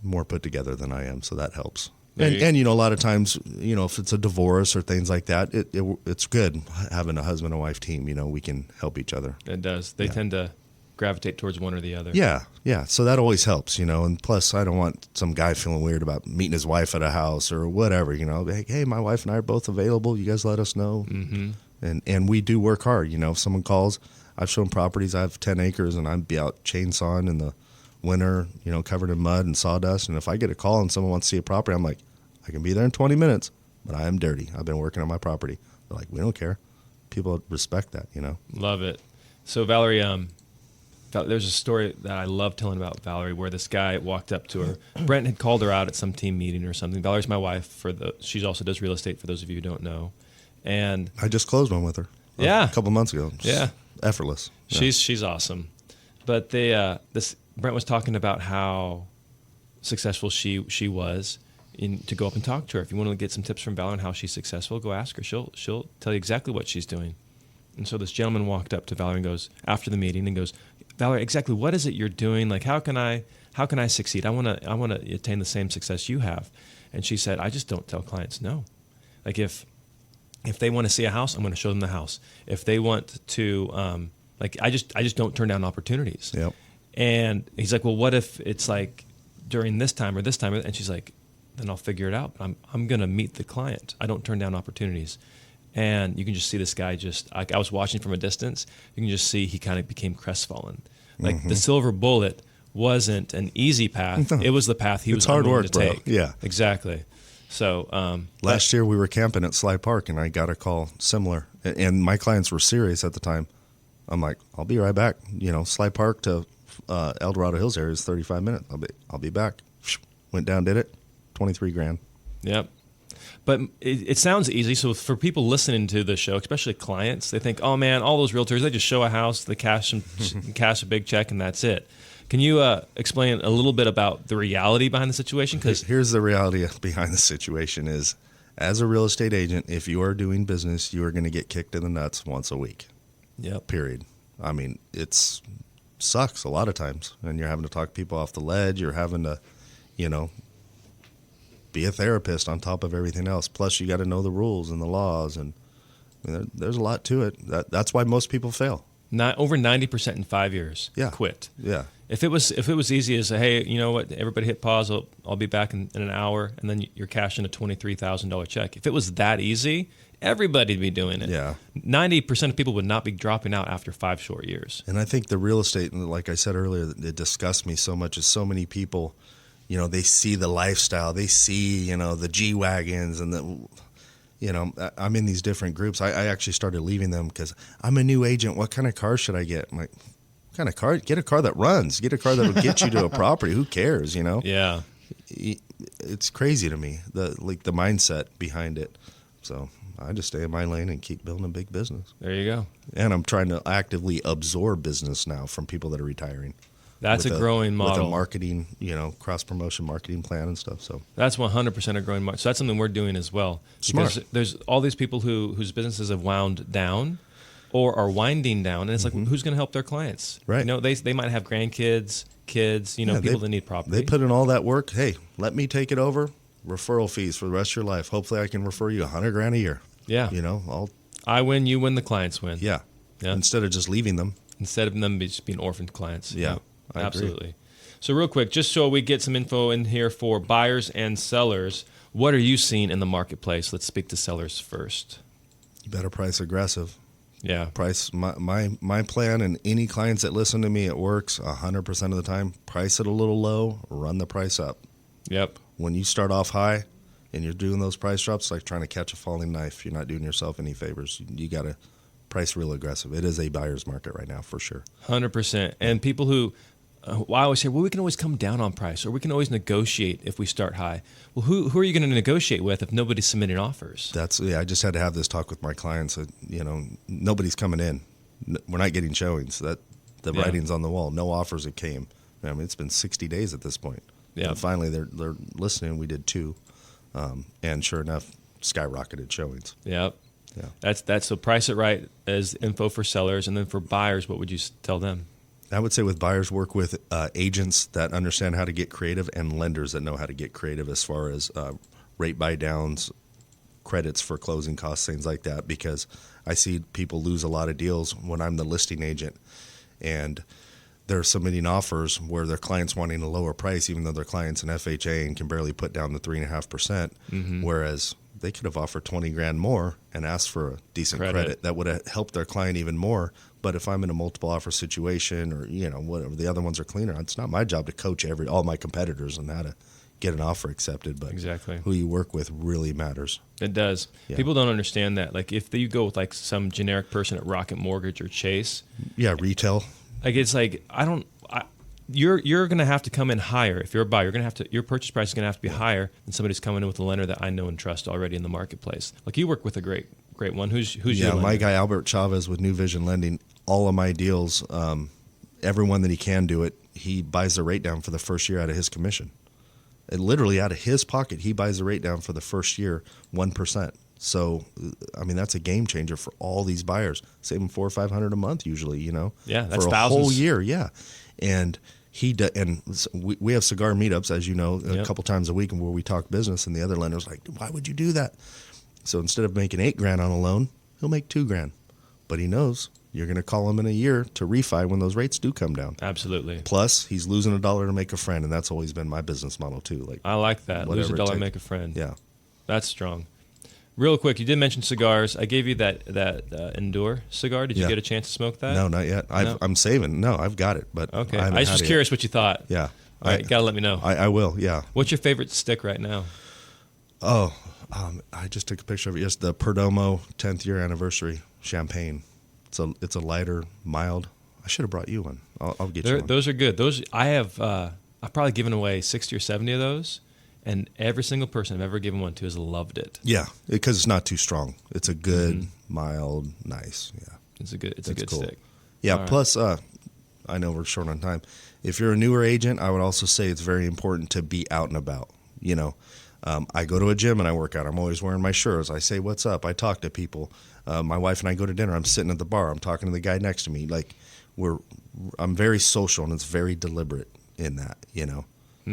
more put together than I am, so that helps. And a lot of times, if it's a divorce or things like that, it's good having a husband and wife team. We can help each other. It does. They tend to gravitate towards one or the other. Yeah. So that always helps, And plus, I don't want some guy feeling weird about meeting his wife at a house or whatever. Hey, my wife and I are both available. You guys let us know. Mm-hmm. And we do work hard. If someone calls, I've shown properties. I have 10 acres, and I'd be out chainsawing in the winter, covered in mud and sawdust. And if I get a call and someone wants to see a property, I'm like, I can be there in 20 minutes, but I am dirty. I've been working on my property. They're like, we don't care. People respect that, Love it. So, Valerie, there's a story that I love telling about Valerie where this guy walked up to her. Brent had called her out at some team meeting or something. Valerie's my wife. She also does real estate, for those of you who don't know. And I just closed one with her. A couple months ago. Yeah. Effortless. Yeah. She's awesome. But Brent was talking about how successful she was to go up and talk to her. If you want to get some tips from Valerie on how she's successful, go ask her. She'll tell you exactly what she's doing. And so this gentleman walked up to Valerie and goes, after the meeting, and goes, Valerie, exactly what is it you're doing? Like, how can I succeed? I want to attain the same success you have. And she said, I just don't tell clients no. Like if they want to see a house, I'm going to show them the house. If they want to, I just don't turn down opportunities. Yep. And he's like, well, what if it's like during this time or this time? And she's like, then I'll figure it out. I'm going to meet the client. I don't turn down opportunities. And you can just see this guy I was watching from a distance. You can just see he kind of became crestfallen. Like the silver bullet wasn't an easy path. It was the path he was hard unwilling work, to bro. take. Yeah. Exactly. So last year we were camping at Sly Park, and I got a call similar. And my clients were serious at the time. I'm like, I'll be right back. Sly Park to El Dorado Hills area is 35 minutes. I'll be back. Went down, did it. $23,000. Yep. But it sounds easy. So for people listening to the show, especially clients, they think, oh man, all those realtors, they just show a house, they cash a big check, and that's it. Can you explain a little bit about the reality behind the situation? Because here's the reality behind the situation is, as a real estate agent, if you are doing business, you are going to get kicked in the nuts once a week. Yep. Period. I mean, it sucks a lot of times, and you're having to talk people off the ledge. You're having to, be a therapist on top of everything else. Plus, you got to know the rules and the laws, and there's a lot to it. That's why most people fail. Over 90% in 5 years. Yeah. Quit. Yeah. If it was easy as hey, you know what? Everybody hit pause. I'll be back in an hour, and then you're cashing a $23,000 check. If it was that easy, everybody'd be doing it. Yeah. 90% of people would not be dropping out after 5 short years. And I think the real estate, like I said earlier, it disgusts me so much. Is so many people. They see the lifestyle. They see, the G-Wagons and I'm in these different groups. I actually started leaving them because I'm a new agent. What kind of car should I get? I'm like, what kind of car? Get a car that runs. Get a car that will get you to a property. Who cares, Yeah. It's crazy to me, the mindset behind it. So I just stay in my lane and keep building a big business. There you go. And I'm trying to actively absorb business now from people that are retiring. That's a growing model. With a marketing, cross-promotion marketing plan and stuff. So that's 100% a growing model. So that's something we're doing as well. Smart. Because there's all these people whose businesses have wound down or are winding down. And it's like, who's going to help their clients? Right. They might have grandkids, kids, people that need property. They put in all that work. Hey, let me take it over. Referral fees for the rest of your life. Hopefully I can refer you $100,000 a year. Yeah. I win, you win, the clients win. Yeah. Instead of just leaving them. Instead of them just being orphaned clients. Yeah. Absolutely. So real quick, just so we get some info in here for buyers and sellers, what are you seeing in the marketplace? Let's speak to sellers first. You better price aggressive. Yeah. Price my plan, and any clients that listen to me, it works 100% of the time. Price it a little low, run the price up. Yep. When you start off high and you're doing those price drops, like trying to catch a falling knife, you're not doing yourself any favors. You got to price real aggressive. It is a buyer's market right now for sure. 100%. And people who I always say, well, we can always come down on price, or we can always negotiate if we start high. Well, who are you going to negotiate with if nobody's submitting offers? I just had to have this talk with my clients. Nobody's coming in. We're not getting showings. The writing's on the wall. No offers that came. I mean, it's been 60 days at this point. Yeah. And finally, they're listening. We did 2, and sure enough, skyrocketed showings. Yep. Yeah. That's so price it right as info for sellers, and then for buyers, what would you tell them? I would say with buyers, work with agents that understand how to get creative and lenders that know how to get creative as far as rate buy downs, credits for closing costs, things like that, because I see people lose a lot of deals when I'm the listing agent and they're submitting offers where their client's wanting a lower price even though their client's an FHA and can barely put down the 3.5%, whereas they could have offered $20,000 more and asked for a decent credit that would have helped their client even more. But if I'm in a multiple offer situation or, whatever, the other ones are cleaner, it's not my job to coach all my competitors on how to get an offer accepted. But exactly. Who you work with really matters. It does. Yeah. People don't understand that. Like if you go with like some generic person at Rocket Mortgage or Chase. Yeah, retail. Like it's like, you're going to have to come in higher. If you're a buyer, your purchase price is going to have to be higher than somebody who's coming in with a lender that I know and trust already in the marketplace. Like you work with a great one. Who's your lender? My guy Albert Chavez with New Vision Lending. All of my deals, everyone that he can do it, he buys the rate down for the first year out of his commission. And literally out of his pocket, he buys the rate down for the first year 1%. So, I mean, that's a game changer for all these buyers. Save them $400 or $500 a month usually, Yeah, that's for a thousands. whole year. Yeah, and we have cigar meetups, as you know, a couple times a week, where we talk business. And the other lender's like, "Why would you do that?" So instead of making $8,000 on a loan, he'll make $2,000, but he knows you're going to call him in a year to refi when those rates do come down. Absolutely. Plus, he's losing $1 to make a friend, and that's always been my business model too. Like, I like that. Lose whatever it $1, takes. make a friend. Yeah. That's strong. Real quick, you did mention cigars. I gave you that Endure cigar. Did you get a chance to smoke that? No, not yet. I'm saving. No, I've got it, but Okay. I I was just curious what you thought. Yeah. All right, you got to let me know. I will, yeah. What's your favorite stick right now? Oh, I just took a picture of it. Yes, the Perdomo 10th year anniversary champagne. It's a lighter, mild. I should have brought you one. I'll get you one. Those are good. Those I have. I've probably given away 60 or 70 of those, and every single person I've ever given one to has loved it. Yeah, because it's not too strong. It's a good, mild, nice. Yeah, it's a good cool. stick. Yeah. All right. Plus, I know we're short on time. If you're a newer agent, I would also say it's very important to be out and about. You know, I go to a gym and I work out. I'm always wearing my shirts. I say what's up. I talk to people. My wife and I go to dinner. I'm sitting at the bar. I'm talking to the guy next to me. Like I'm very social, and it's very deliberate in that. You know,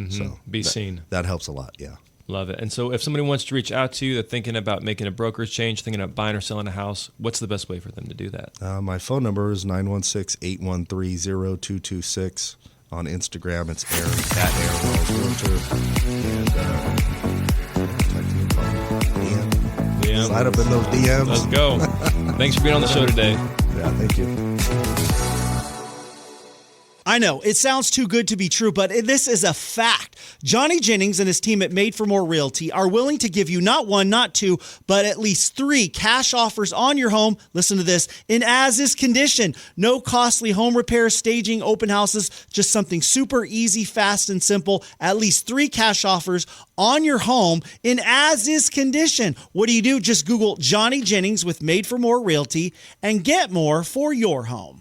so Be seen. That helps a lot. Yeah. Love it. And so if somebody wants to reach out to you, they're thinking about making a brokerage change, thinking about buying or selling a house, what's the best way for them to do that? My phone number is 916-813-0226. On Instagram, it's Aaron Ralls Realtor. And slide up in those DMs. Let's go. Thanks for being on the show today. Yeah, thank you. I know, it sounds too good to be true, but this is a fact. Johnny Jennings and his team at Made for More Realty are willing to give you not one, not two, but at least 3 cash offers on your home. Listen to this, in as-is condition. No costly home repairs, staging, open houses, just something super easy, fast, and simple. At least 3 cash offers on your home in as-is condition. What do? Just Google Johnny Jennings with Made for More Realty and get more for your home.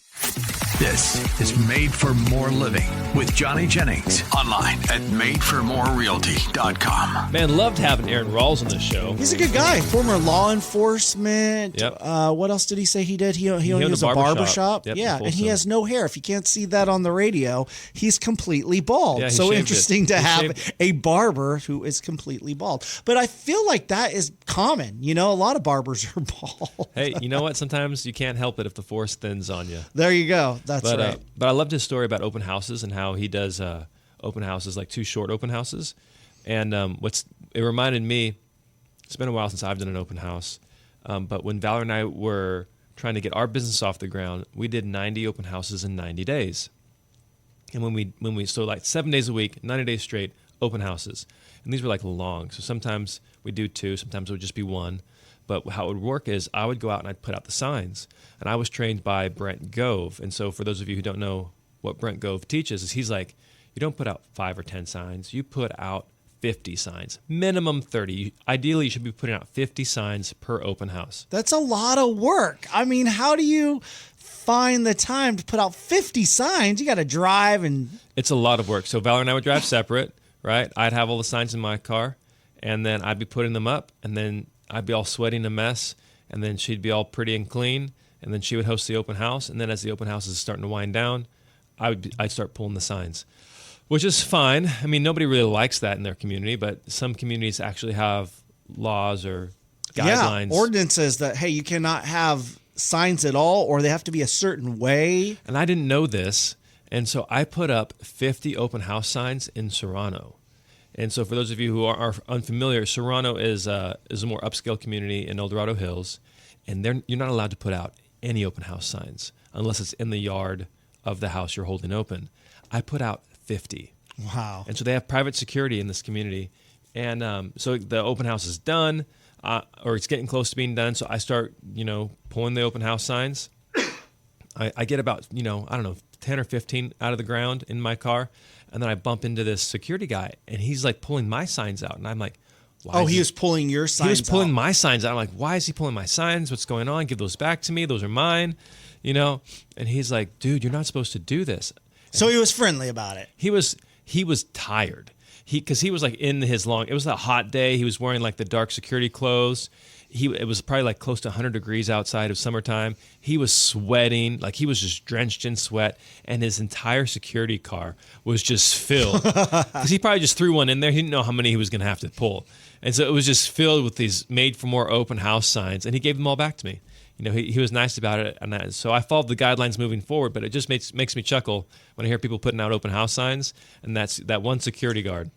This is Made for More Living with Johnny Jennings. Online at madeformorerealty.com. Man, loved having Aaron Ralls on this show. He's a good guy. Former law enforcement. Yep. What else did he say he did? He owned owns a a barber barbershop. shop. Yep, Yeah, in and he Folsom. has no hair. If you can't see that on the radio, he's completely bald. Yeah, he so shaved interesting it. to He have shaved- a barber who is completely bald. But I feel like that is common. You know, a lot of barbers are bald. Hey, you know what? Sometimes you can't help it if the force thins on you. There you go. That's right. But I loved his story about open houses and how he does open houses, like 2 short open houses. And it reminded me, it's been a while since I've done an open house, but when Valerie and I were trying to get our business off the ground, we did 90 open houses in 90 days. And when we so like 7 days a week, 90 days straight, open houses. And these were like long. So sometimes we do 2, sometimes it would just be 1. But how it would work is I would go out and I'd put out the signs. And I was trained by Brent Gove. And so for those of you who don't know what Brent Gove teaches, is he's like, you don't put out 5 or 10 signs. You put out 50 signs, minimum 30. Ideally, you should be putting out 50 signs per open house. That's a lot of work. I mean, how do you find the time to put out 50 signs? You got to drive and... It's a lot of work. So Valerie and I would drive separate, right? I'd have all the signs in my car, and then I'd be putting them up, and then I'd be all sweaty and a mess, and then she'd be all pretty and clean, and then she would host the open house, and then as the open house is starting to wind down, I'd start pulling the signs, which is fine. I mean, nobody really likes that in their community, but some communities actually have laws or guidelines. Yeah, ordinances that, hey, you cannot have signs at all, or they have to be a certain way. And I didn't know this, and so I put up 50 open house signs in Serrano. And so for those of you who are unfamiliar, Serrano is a more upscale community in El Dorado Hills, and you're not allowed to put out any open house signs unless it's in the yard of the house you're holding open. I put out 50. Wow. And so they have private security in this community. And so the open house is done, or it's getting close to being done. So I start, pulling the open house signs. I get about, 10 or 15 out of the ground in my car. And then I bump into this security guy, and he's like pulling my signs out. And I'm like, why? He was pulling your signs out. He was pulling my signs out. I'm like, why is he pulling my signs? What's going on? Give those back to me. Those are mine, And he's like, dude, you're not supposed to do this. So he was friendly about it. He was tired. Because he was like in his it was a hot day. He was wearing like the dark security clothes. it was probably like close to 100 degrees outside of summertime. He was sweating, like he was just drenched in sweat, and his entire security car was just filled. Because he probably just threw one in there. He didn't know how many he was going to have to pull. And so it was just filled with these made for more open house signs, and he gave them all back to me. He was nice about it, and so I followed the guidelines moving forward. But it just makes me chuckle when I hear people putting out open house signs, and that's that one security guard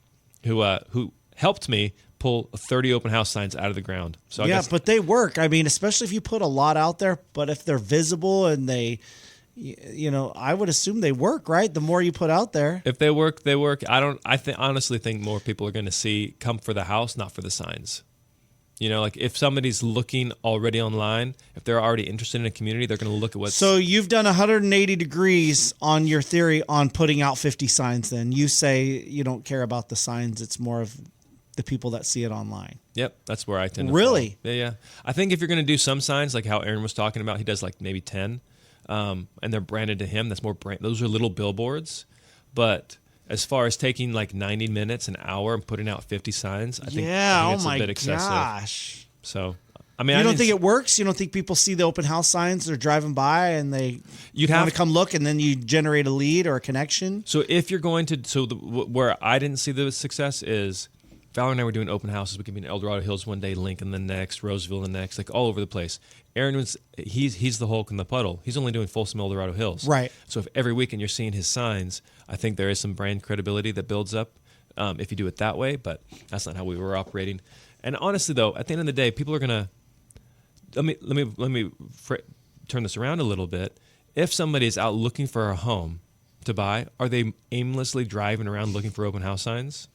who helped me pull 30 open house signs out of the ground. So I guess, but they work. I mean, especially if you put a lot out there. But if they're visible and they, I would assume they work, right? The more you put out there. If they work, they work. Honestly think more people are going to come for the house, not for the signs. Like if somebody's looking already online, if they're already interested in a community, they're going to look at what's... So you've done 180 degrees on your theory on putting out 50 signs then. You say you don't care about the signs. It's more of the people that see it online. Yep, that's where I tend to Really? follow. Yeah. I think if you're going to do some signs, like how Aaron was talking about, he does like maybe 10, and they're branded to him. That's more those are little billboards. But as far as taking like 90 minutes, an hour, and putting out 50 signs, I think it's a bit excessive. Gosh. So, I mean, you don't think it works? You don't think people see the open house signs? They're driving by and they want to come look, and then you generate a lead or a connection? So if you're going to, where I didn't see the success is, Valerie and I were doing open houses. We could be in El Dorado Hills one day, Lincoln the next, Roseville the next, like all over the place. Aaron he's the Hulk in the puddle. He's only doing Folsom, El Dorado Hills. Right. So if every weekend you're seeing his signs, I think there is some brand credibility that builds up if you do it that way. But that's not how we were operating. And honestly, though, at the end of the day, people are gonna. Let me turn this around a little bit. If somebody is out looking for a home to buy, are they aimlessly driving around looking for open house signs?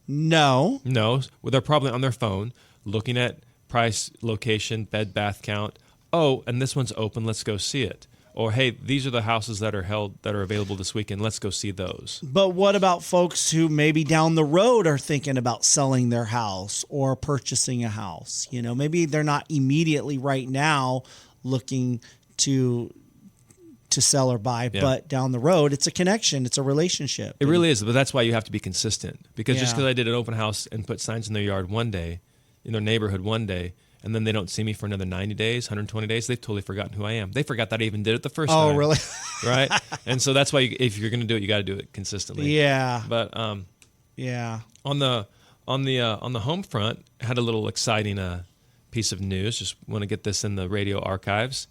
No. Well, they're probably on their phone looking at price, location, bed, bath count. Oh, and this one's open. Let's go see it. Or, hey, these are the houses that are available this weekend. Let's go see those. But what about folks who maybe down the road are thinking about selling their house or purchasing a house? Maybe they're not immediately right now looking to sell or buy, but down the road, it's a connection. It's a relationship. It really is, but that's why you have to be consistent. Because just because I did an open house and put signs in their yard one day, in their neighborhood one day, and then they don't see me for another 90 days, 120 days, they've totally forgotten who I am. They forgot that I even did it the first time. Oh, really? Right? And so that's why if you're going to do it, you got to do it consistently. Yeah. But yeah. On the home front, I had a little exciting piece of news. Just want to get this in the radio archives.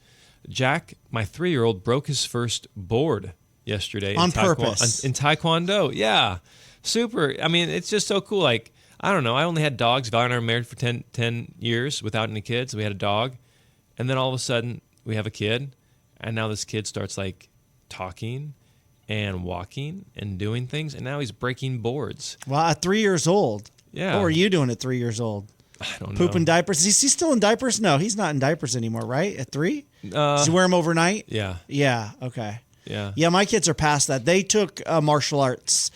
Jack, my 3-year-old, broke his first board yesterday on purpose in Taekwondo. Yeah, super. I mean, it's just so cool. Like, I don't know. I only had dogs. Val and I were married for 10 years without any kids. We had a dog, and then all of a sudden we have a kid, and now this kid starts like talking and walking and doing things, and now he's breaking boards. Well, at 3 years old. Yeah. What were you doing at 3 years old? I don't know. Pooping diapers. Is he still in diapers? No, he's not in diapers anymore, right? At 3? Does he wear them overnight? Yeah. Yeah. Okay. Yeah. Yeah, my kids are past that. They took martial arts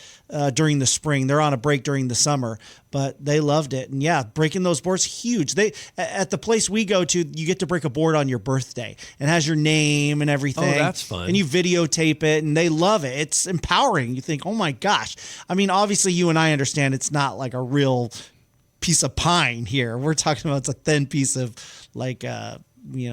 during the spring. They're on a break during the summer, but they loved it. And yeah, breaking those boards, huge. At the place we go to, you get to break a board on your birthday and it has your name and everything. Oh, that's fun. And you videotape it and they love it. It's empowering. You think, oh my gosh. I mean, obviously you and I understand it's not like a real piece of pine here. We're talking about it's a thin piece of like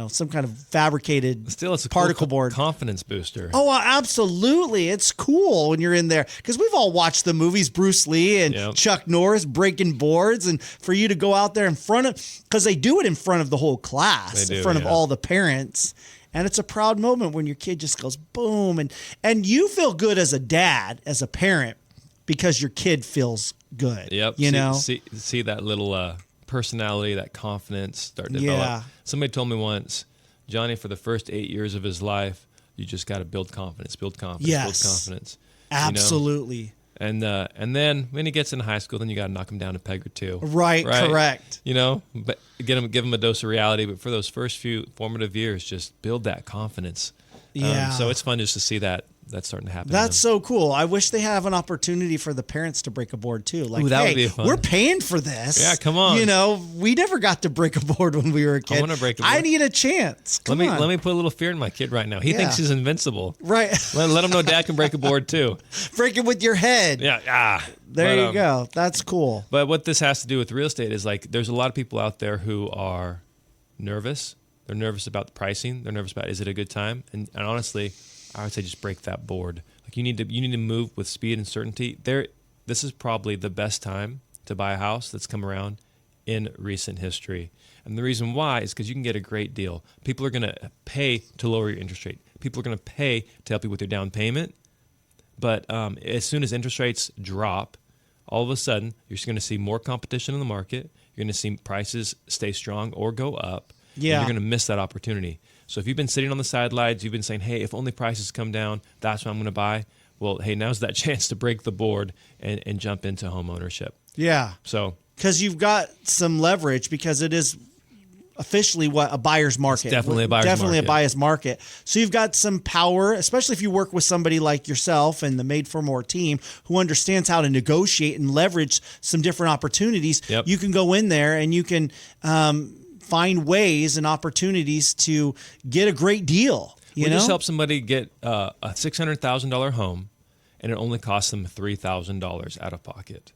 some kind of fabricated it's a particle cool board. Confidence booster. Oh, absolutely. It's cool when you're in there because we've all watched the movies, Bruce Lee and Chuck Norris breaking boards, and for you to go out there in front of, because they do it in front of the whole class, in front of all the parents. And it's a proud moment when your kid just goes boom. And you feel good as a dad, as a parent, because your kid feels good. Yep. See that little personality, that confidence start to develop. Yeah. Somebody told me once, Johnny, for the first 8 years of his life, you just got to build confidence, build confidence. Absolutely. And then when he gets in high school, then you got to knock him down a peg or two. Right? Correct. But give him a dose of reality. But for those first few formative years, just build that confidence. Yeah. So it's fun just to see that that's starting to happen. That's so cool. I wish they have an opportunity for the parents to break a board too. Like, Ooh, that hey, would be fun. We're paying for this. Yeah, come on. We never got to break a board when we were a kid. I want to break a board. I need a chance. Let me put a little fear in my kid right now. He thinks he's invincible. Right. Let him know Dad can break a board too. Break it with your head. Yeah. There you go. That's cool. But what this has to do with real estate is like there's a lot of people out there who are nervous. They're nervous about the pricing. They're nervous about is it a good time? And honestly, I would say just break that board. Like you need to move with speed and certainty. This is probably the best time to buy a house that's come around in recent history. And the reason why is because you can get a great deal. People are going to pay to lower your interest rate. People are going to pay to help you with your down payment. But as soon as interest rates drop, all of a sudden you're just going to see more competition in the market. You're going to see prices stay strong or go up. Yeah. You're going to miss that opportunity. So if you've been sitting on the sidelines, you've been saying, hey, if only prices come down, that's what I'm going to buy. Well, hey, now's that chance to break the board and jump into home ownership. Yeah. So because you've got some leverage because it is officially a buyer's market. It's definitely a buyer's market. Definitely a buyer's market. So you've got some power, especially if you work with somebody like yourself and the Made for More team who understands how to negotiate and leverage some different opportunities. Yep. You can go in there and you can find ways and opportunities to get a great deal. We just help somebody get a $600,000 home, and it only costs them $3,000 out of pocket.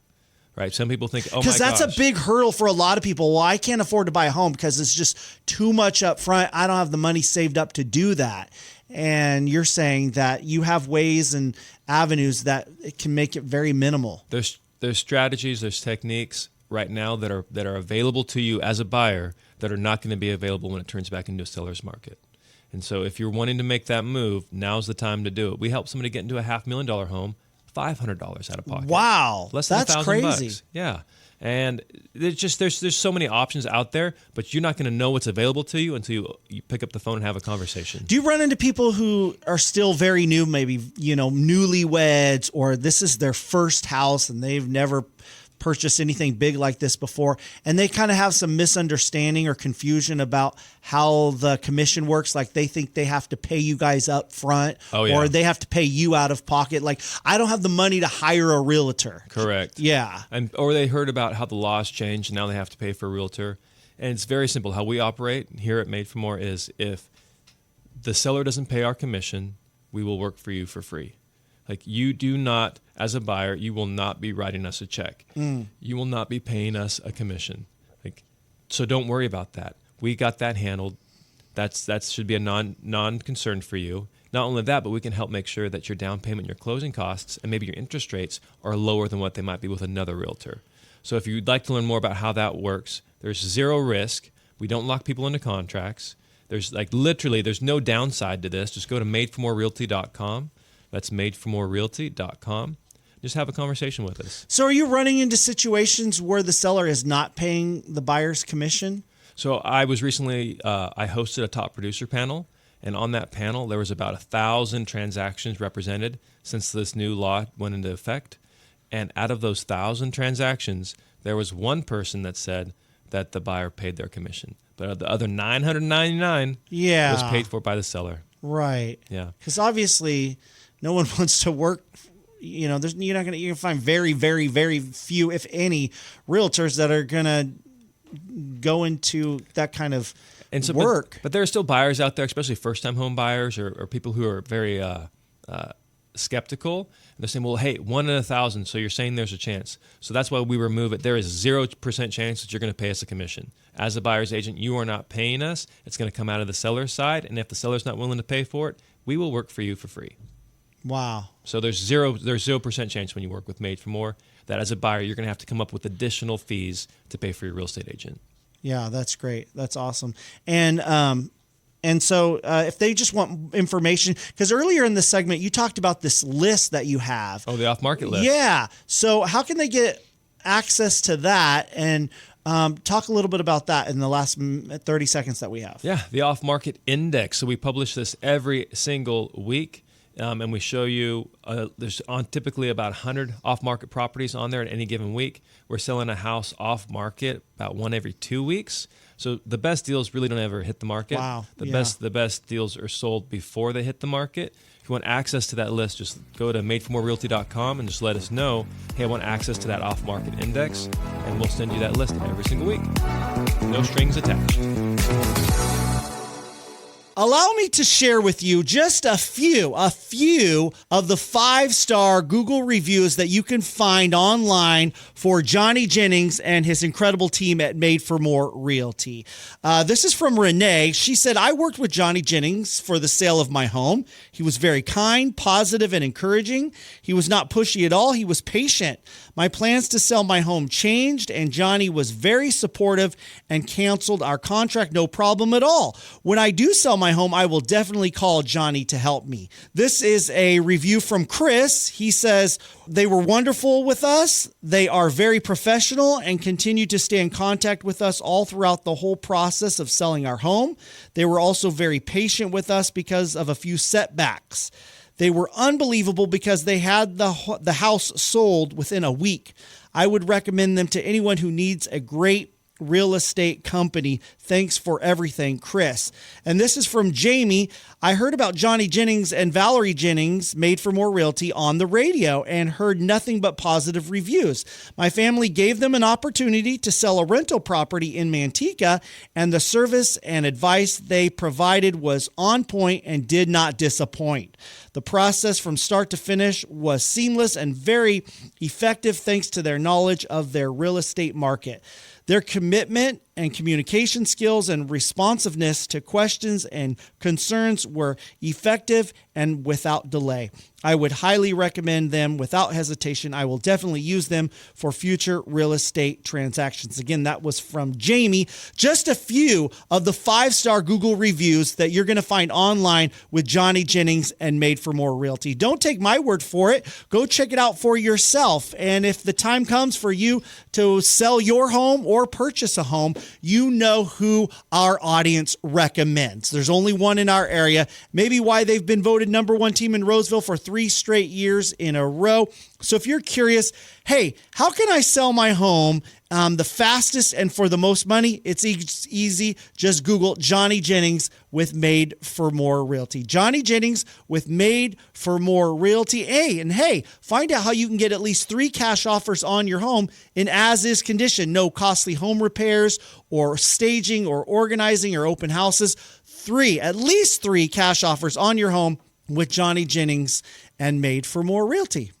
Right? Some people think, oh my gosh. Because that's a big hurdle for a lot of people. Well, I can't afford to buy a home because it's just too much up front. I don't have the money saved up to do that. And you're saying that you have ways and avenues that it can make it very minimal. There's strategies, there's techniques right now that are available to you as a buyer that are not going to be available when it turns back into a seller's market. And so if you're wanting to make that move, now's the time to do it. We help somebody get into a $500,000 home, $500 out of pocket. Wow. Less than that's $1,000 crazy. bucks. Yeah. And there's so many options out there, but you're not going to know what's available to you until you pick up the phone and have a conversation. Do you run into people who are still very new, maybe, newlyweds, or this is their first house and they've never purchased anything big like this before, and they kind of have some misunderstanding or confusion about how the commission works? Like they think they have to pay you guys up front, or they have to pay you out of pocket. Like, I don't have the money to hire a realtor. Correct. Yeah. Or they heard about how the laws changed and now they have to pay for a realtor. And it's very simple. How we operate here at Made for More is if the seller doesn't pay our commission, we will work for you for free. Like, you do not, as a buyer, you will not be writing us a check. You will not be paying us a commission. So don't worry about that. We got that handled. That should be a non-concern for you. Not only that, but we can help make sure that your down payment, your closing costs, and maybe your interest rates are lower than what they might be with another realtor. So if you'd like to learn more about how that works, there's zero risk. We don't lock people into contracts. There's there's no downside to this. Just go to madeformorerealty.com. That's madeformorerealty.com. Just have a conversation with us. So are you running into situations where the seller is not paying the buyer's commission? So I was recently, I hosted a top producer panel, and on that panel, there was about 1,000 transactions represented since this new law went into effect. And out of those 1,000 transactions, there was one person that said that the buyer paid their commission. But the other 999 was paid for by the seller. Right. Yeah. Because obviously no one wants to work. You're not going to find very, very, very few, if any, realtors that are going to go into that kind of work. But there are still buyers out there, especially first-time home buyers or people who are very skeptical. And they're saying, well, hey, 1 in 1,000, so you're saying there's a chance. So that's why we remove it. There is 0% chance that you're going to pay us a commission. As a buyer's agent, you are not paying us. It's going to come out of the seller's side. And if the seller's not willing to pay for it, we will work for you for free. Wow. So there's 0% chance when you work with Made for More that as a buyer, you're going to have to come up with additional fees to pay for your real estate agent. Yeah, that's great. That's awesome. And so if they just want information, because earlier in this segment, you talked about this list that you have. Oh, the off-market list. Yeah. So how can they get access to that? And talk a little bit about that in the last 30 seconds that we have. Yeah, the off-market index. So we publish this every single week. and we show you there's typically about 100 off-market properties on there at any given week. We're selling a house off-market about one every 2 weeks. So the best deals really don't ever hit the market. Wow. The best deals are sold before they hit the market. If you want access to that list, just go to madeformorerealty.com and just let us know, hey, I want access to that off-market index, and we'll send you that list every single week. No strings attached. Allow me to share with you just a few of the 5-star Google reviews that you can find online for Johnny Jennings and his incredible team at Made for More Realty. This is from Renee. She said, I worked with Johnny Jennings for the sale of my home. He was very kind, positive, and encouraging. He was not pushy at all. He was patient. My plans to sell my home changed, and Johnny was very supportive and canceled our contract, no problem at all. When I do sell my home, I will definitely call Johnny to help me. This is a review from Chris. He says, they were wonderful with us. They are very professional and continue to stay in contact with us all throughout the whole process of selling our home. They were also very patient with us because of a few setbacks. They were unbelievable because they had the house sold within a week. I would recommend them to anyone who needs a great real estate company. Thanks for everything, Chris. And this is from Jamie. I heard about Johnny Jennings and Valerie Jennings, Made for More Realty, on the radio and heard nothing but positive reviews. My family gave them an opportunity to sell a rental property in Manteca, and the service and advice they provided was on point and did not disappoint. The process from start to finish was seamless and very effective thanks to their knowledge of their real estate market. Their commitment and communication skills and responsiveness to questions and concerns were effective and without delay. I would highly recommend them without hesitation. I will definitely use them for future real estate transactions. Again, that was from Jamie. Just a few of the 5-star Google reviews that you're going to find online with Johnny Jennings and Made for More Realty. Don't take my word for it. Go check it out for yourself. And if the time comes for you to sell your home or purchase a home, you know who our audience recommends. There's only one in our area. Maybe why they've been voted number 1 team in Roseville for 3 straight years in a row. So if you're curious, hey, how can I sell my home the fastest and for the most money? It's easy. Just Google Johnny Jennings with Made for More Realty. Johnny Jennings with Made for More Realty. Hey, find out how you can get at least 3 cash offers on your home in as-is condition. No costly home repairs or staging or organizing or open houses. At least 3 cash offers on your home with Johnny Jennings and Made for More Realty.